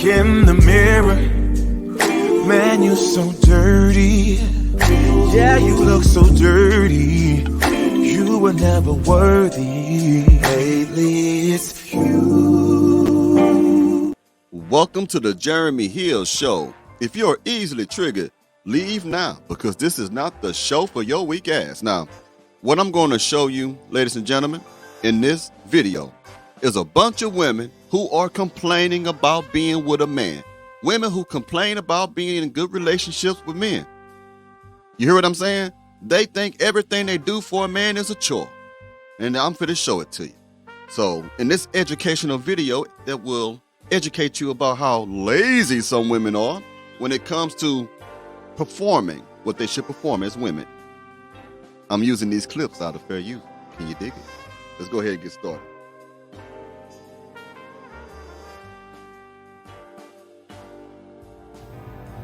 in the mirror. Man, you're so dirty. Yeah, you look so dirty. You were never worthy. Lately, it's you. Welcome to the Jeremy Hill Show. If you're easily triggered, leave now, because this is not the show for your weak ass. Now, what I'm going to show you, ladies and gentlemen, in this video is a bunch of women who are complaining about being with a man. Women who complain about being in good relationships with men. You hear what I'm saying? They think everything they do for a man is a chore. And I'm finna show it to you. So in this educational video that will educate you about how lazy some women are when it comes to performing what they should perform as women. I'm using these clips out of fair use. Can you dig it? Let's go ahead and get started.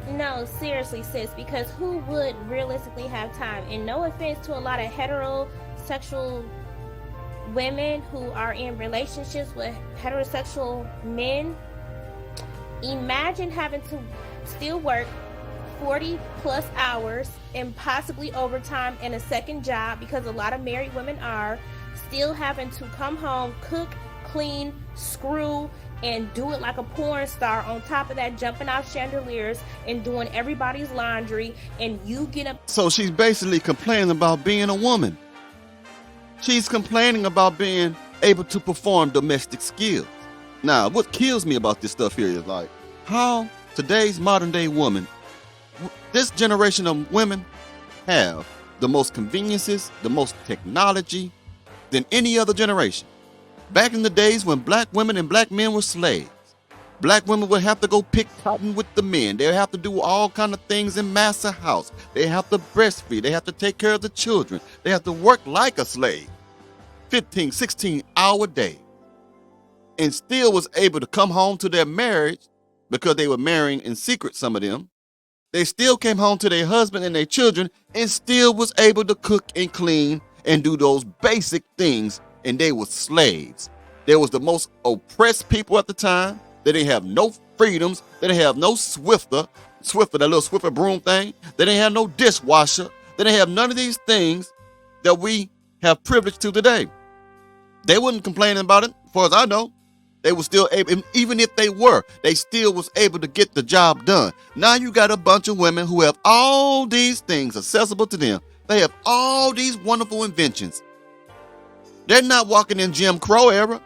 No, seriously, sis, because who would realistically have time? And no offense to a lot of heterosexual women who are in relationships with heterosexual men. Imagine having to still work 40 plus hours and possibly overtime and a second job, because a lot of married women are still having to come home, cook, clean, screw, and do it like a porn star. On top of that, jumping off chandeliers and doing everybody's laundry, and you get up. So she's basically complaining about being a woman. She's complaining about being able to perform domestic skills. Now, what kills me about this stuff here is like how today's modern day woman, this generation of women, have the most conveniences, the most technology than any other generation. Back in the days when black women and black men were slaves, black women would have to go pick cotton with the men. They'd have to do all kind of things in master house. They have to breastfeed. They have to take care of the children. They have to work like a slave, 15, 16-hour day, and still was able to come home to their marriage because they were marrying in secret, some of them. They still came home to their husband and their children and still was able to cook and clean and do those basic things. And they were slaves. They was the most oppressed people at the time. They didn't have no freedoms. They didn't have no Swiffer, that little Swiffer broom thing. They didn't have no dishwasher. They didn't have none of these things that we have privilege to today. They wasn't complaining about it, as far as I know. They were still able, even if they were, they still was able to get the job done. Now you got a bunch of women who have all these things accessible to them. They have all these wonderful inventions. They're not walking in Jim Crow era.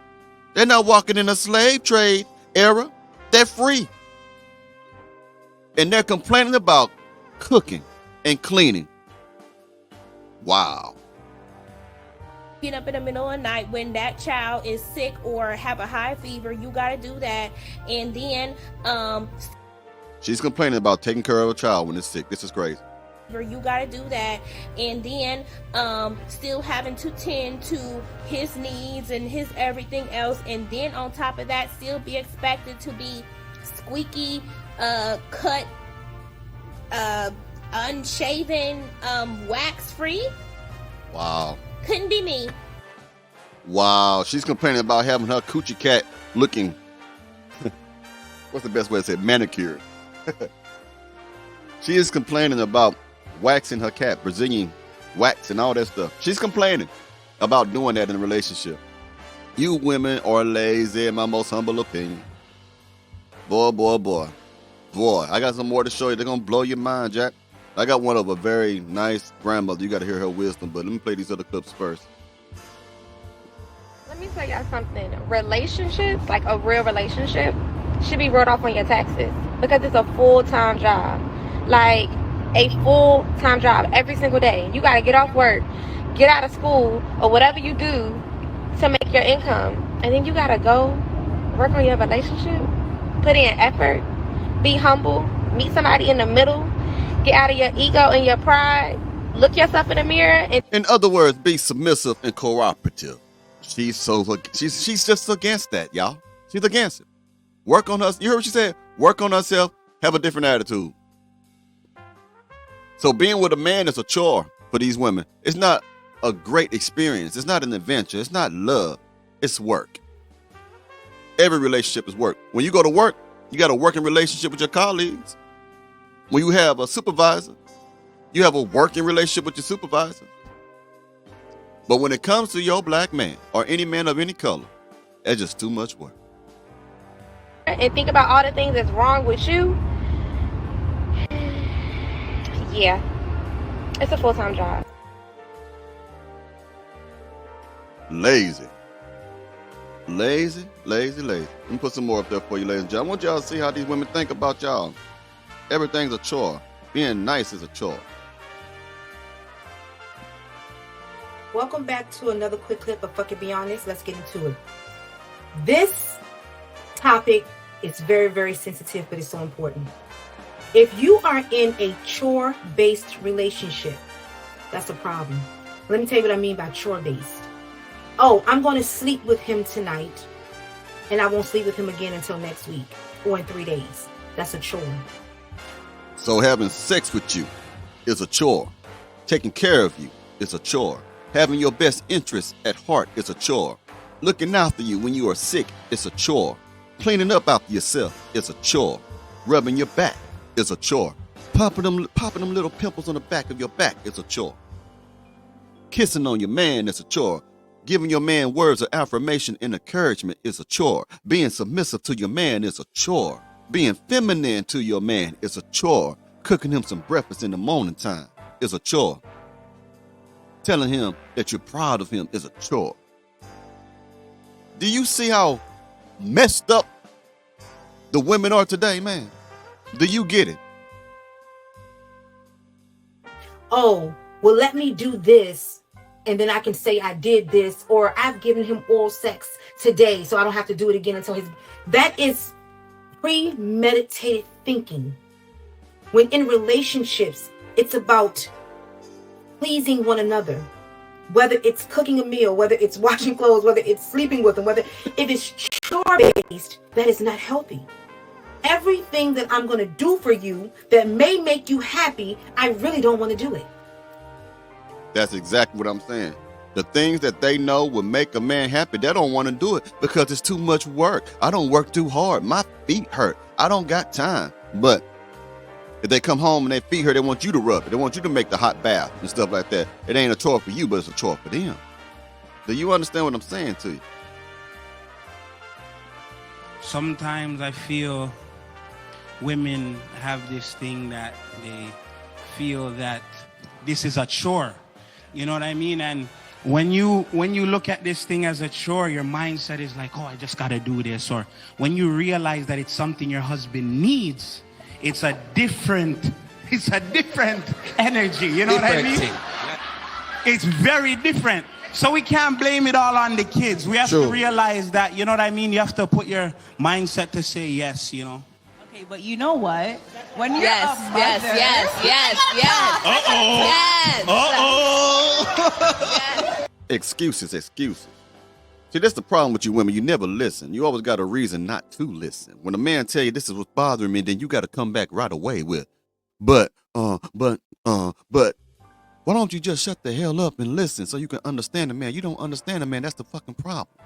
They're not walking in a slave trade era. They're free. And they're complaining about cooking and cleaning. Wow. Get up in the middle of the night when that child is sick or have a high fever, you got to do that. And then she's complaining about taking care of a child when it's sick. This is crazy. You got to do that, and then still having to tend to his needs and his everything else, and then on top of that still be expected to be squeaky, cut, unshaven, wax free. Wow. Couldn't be me. Wow. She's complaining about having her coochie cat looking what's the best way to say it? Manicured. She is complaining about waxing her cat, Brazilian wax and all that stuff. She's complaining about doing that in a relationship. You women are lazy, in my most humble opinion. Boy, I got some more to show you. They're going to blow your mind, Jack. I got one of a very nice grandmother. You got to hear her wisdom, but let me play these other clips first. Let me tell y'all something. Relationships, like a real relationship, should be wrote off on your taxes because it's a full-time job. Like a full-time job every single day. You got to get off work, get out of school, or whatever you do to make your income. And then you got to go work on your relationship, put in effort, be humble, meet somebody in the middle, get out of your ego and your pride, look yourself in the mirror. And in other words, be submissive and cooperative. She's just against that, y'all. She's against it. Work on us. You heard what she said? Work on herself, have a different attitude. So being with a man is a chore for these women. It's not a great experience. It's not an adventure. It's not love. It's work. Every relationship is work. When you go to work, You got a working relationship with your colleagues. When you have a supervisor, you have a working relationship with your supervisor. But when it comes to your black man or any man of any color, it's just too much work. And think about all the things that's wrong with you. Yeah, it's a full-time job. Lazy. Lazy, lazy, lazy. Let me put some more up there for you, ladies and gentlemen. I want y'all to see how these women think about y'all. Everything's a chore. Being nice is a chore. Welcome back to another quick clip of Fuck It, Be Honest. Let's get into it. This topic is very, very sensitive, but it's so important. If you are in a chore-based relationship, that's a problem. Let me tell you what I mean by chore-based. Oh, I'm going to sleep with him tonight, and I won't sleep with him again until next week or in 3 days. That's a chore. So having sex with you is a chore. Taking care of you is a chore. Having your best interests at heart is a chore. Looking after you when you are sick is a chore. Cleaning up after yourself is a chore. Rubbing your back is a chore. Popping them little pimples on the back of your back is a chore. Kissing on your man is a chore. Giving your man words of affirmation and encouragement is a chore. Being submissive to your man is a chore. Being feminine to your man is a chore. Cooking him some breakfast in the morning time is a chore. Telling him that you're proud of him is a chore. Do you see how messed up the women are today, man? Do you get it? Oh, well, let me do this, and then I can say I did this, or I've given him oral sex today, so I don't have to do it again until his... That is premeditated thinking. When in relationships, it's about pleasing one another. Whether it's cooking a meal, whether it's washing clothes, whether it's sleeping with them, whether if it's chore-based, that is not healthy. Everything that I'm going to do for you that may make you happy, I really don't want to do it. That's exactly what I'm saying. The things that they know will make a man happy, they don't want to do it because it's too much work. I don't work too hard. My feet hurt. I don't got time. But if they come home and their feet hurt, they want you to rub it. They want you to make the hot bath and stuff like that. It ain't a chore for you, but it's a chore for them. Do you understand what I'm saying to you? Sometimes I feel women have this thing that they feel that this is a chore. You know what I mean? And when you look at this thing as a chore, your mindset is like, oh, I just got to do this. Or when you realize that it's something your husband needs, it's a different energy. You know what I mean? It's very different. So we can't blame it all on the kids. We have to realize that, you know what I mean? You have to put your mindset to say yes, you know? Okay, but you know what? When you're Yes. a mother... Yes. Excuses. See, that's the problem with you women. You never listen. You always got a reason not to listen. When a man tell you this is what's bothering me, then you got to come back right away with, but, why don't you just shut the hell up and listen so you can understand the man? You don't understand the man. That's the fucking problem.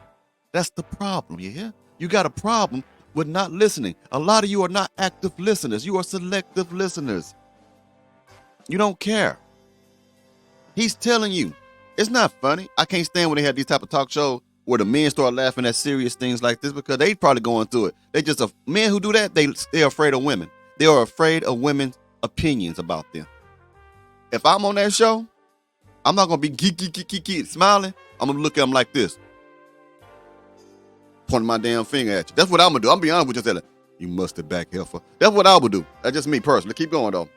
That's the problem, you hear? You got a problem with not listening. A lot of you are not active listeners. You are selective listeners. You don't care. He's telling you. It's not funny. I can't stand when they have these type of talk shows where the men start laughing at serious things like this because they probably going through it. They just men who do that, they're afraid of women. They are afraid of women's opinions about them. If I'm on that show, I'm not gonna be geeky smiling. I'm gonna look at them like this, pointing my damn finger at you. That's what I'm gonna do. I'm be honest with you, telling you mustard back heifer. That's what I would do. That's just me personally. Keep going though.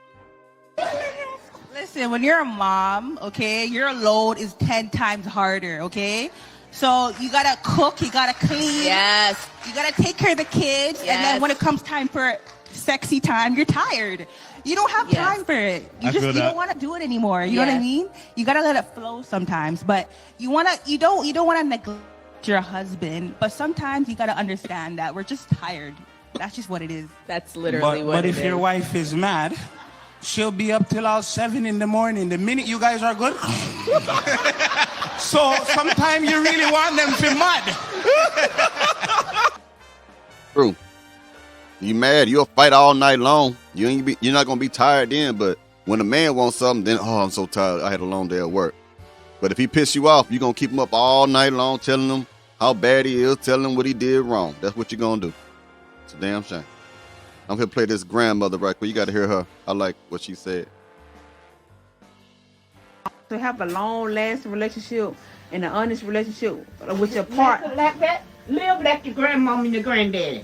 Listen, when you're a mom, okay, your load is 10 times harder, okay? So you gotta cook, you gotta clean. Yes. You gotta take care of the kids. Yes. And then when it comes time for sexy time, you're tired. You don't have time for it. You don't want to do it anymore. You know what I mean? You gotta let it flow sometimes. But you don't wanna neglect your husband. But sometimes you gotta understand that we're just tired. That's just what it is. That's literally what But it if is. your wife is mad, she'll be up till all 7 in the morning. The minute you guys are good. So sometimes you really want them to mad. True. You mad, you'll fight all night long. You're not gonna be tired then, but when a man wants something, then, oh, I'm so tired, I had a long day at work. But if he piss you off, you're gonna keep him up all night long telling him how bad he is, telling him what he did wrong. That's what you're gonna do. It's a damn shame. I'm gonna play this grandmother right quick. You gotta hear her. I like what she said. To have a long-lasting relationship and an honest relationship with your partner. Like that, live like your grandmama and your granddaddy.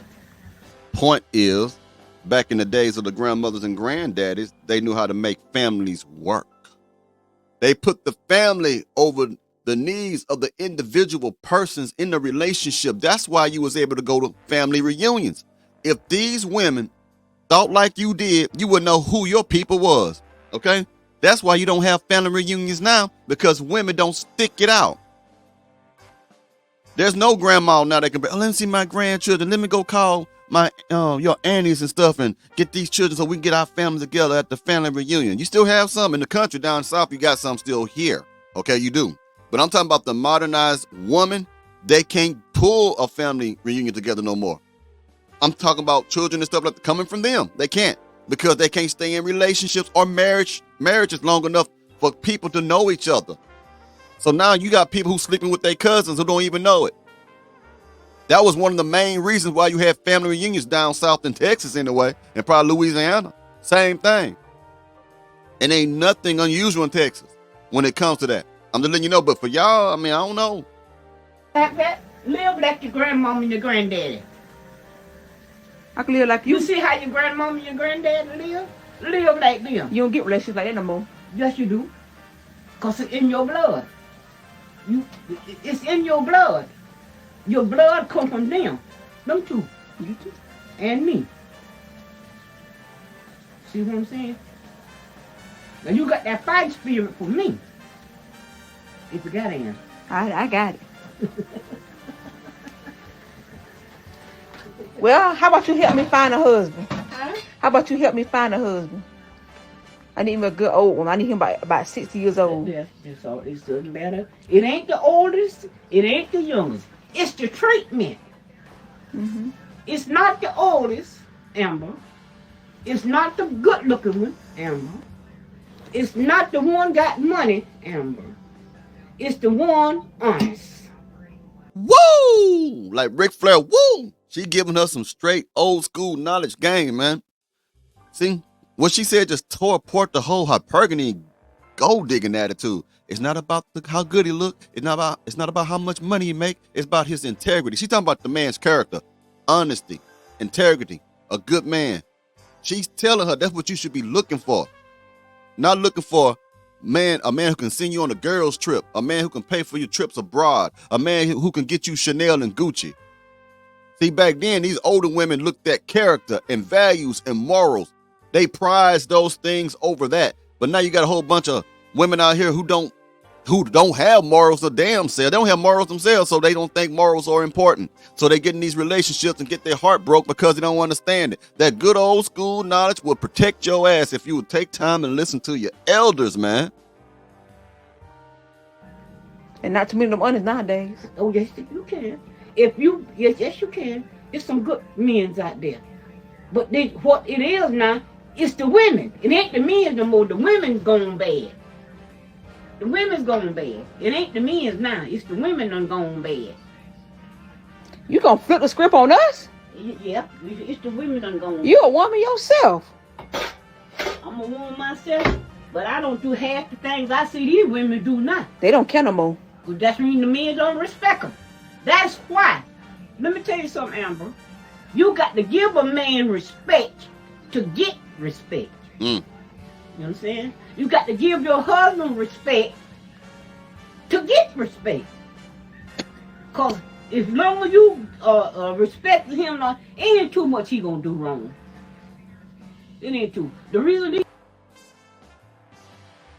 Point is, back in the days of the grandmothers and granddaddies, they knew how to make families work. They put the family over the needs of the individual persons in the relationship. That's why you was able to go to family reunions. If these women thought like you did, you would know who your people was, okay? That's why you don't have family reunions now, because women don't stick it out. There's no grandma now that can be, oh, let me see my grandchildren. Let me go call my your aunties and stuff and get these children so we can get our families together at the family reunion. You still have some in the country down south. You got some still here. Okay, you do. But I'm talking about the modernized woman. They can't pull a family reunion together no more. I'm talking about children and stuff like that coming from them. They can't, because they can't stay in relationships or marriages long enough for people to know each other. So now you got people who sleeping with their cousins who don't even know it. That was one of the main reasons why you had family reunions down south in Texas anyway, and probably Louisiana. Same thing. And ain't nothing unusual in Texas when it comes to that. I'm just letting you know, but for y'all, I mean, I don't know. Like that, live like your grandmama and your granddaddy. I can live like you. You see how your grandmama and your granddaddy live? Live like them. You don't get relationships like that no more. Yes, you do. Because it's in your blood. It's in your blood. Your blood come from them. Them two. You too. And me. See what I'm saying? Now you got that fight spirit for me. If you got it. I got it. Well, how about you help me find a husband? Huh? How about you help me find a husband? I need him a good old one. I need him about 60 years old. That's all. It doesn't matter. It ain't the oldest. It ain't the youngest. It's the treatment. Mm-hmm. It's not the oldest, Amber. It's not the good-looking one, Amber. It's not the one got money, Amber. It's the one honest. Woo! Like Ric Flair, woo! She giving her some straight old school knowledge game, man. See, what she said just tore apart the whole hypergamy gold digging attitude. It's not about how good he look. It's not about how much money he make. It's about his integrity. She's talking about the man's character, honesty, integrity, a good man. She's telling her that's what you should be looking for. Not looking for a man who can send you on a girl's trip, a man who can pay for your trips abroad, a man who can get you Chanel and Gucci. See, back then, these older women looked at character and values and morals. They prize those things over that. But now you got a whole bunch of women out here who don't have morals or damn self. They don't have morals themselves, so they don't think morals are important. So they get in these relationships and get their heart broke because they don't understand it. That good old school knowledge will protect your ass if you would take time and listen to your elders, man. And not too many of them honest nowadays. Oh, yes, you can. Yes, you can. There's some good men out there. But what it is now, it's the women. It ain't the men no more. The women going bad. The women's going bad. It ain't the men's now. It's the women done gone bad. You gonna flip the script on us? Yeah, it's the women done gone bad. You a woman yourself. I'm a woman myself, but I don't do half the things I see these women do now. They don't care no more. Well, that's when the men don't respect them. That's why. Let me tell you something, Amber. You got to give a man respect to get respect. You know what I'm saying? You got to give your husband respect to get respect. Because as long as you respect him, it ain't too much he gonna do wrong. It ain't too. The reason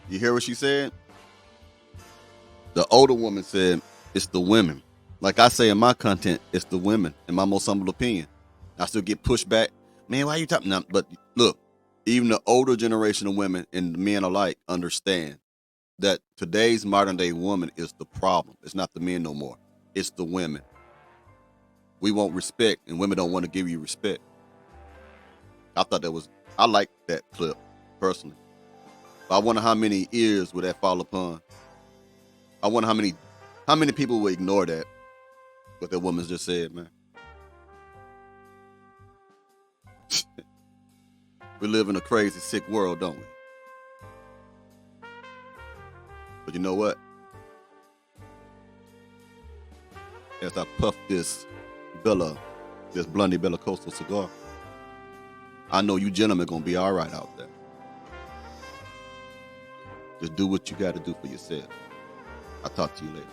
You hear what she said? The older woman said, it's the women. Like I say in my content, it's the women, in my most humble opinion. I still get pushed back. Man, why are you talking? No, but look, even the older generation of women and men alike understand that today's modern day woman is the problem. It's not the men no more. It's the women. We want respect, and women don't want to give you respect. I like that clip personally. But I wonder how many ears would that fall upon. I wonder how many people would ignore that, what that woman just said, man. We live in a crazy, sick world, don't we? But you know what? As I puff this Blondie Bella Coastal cigar, I know you gentlemen gonna be all right out there. Just do what you gotta do for yourself. I'll talk to you later.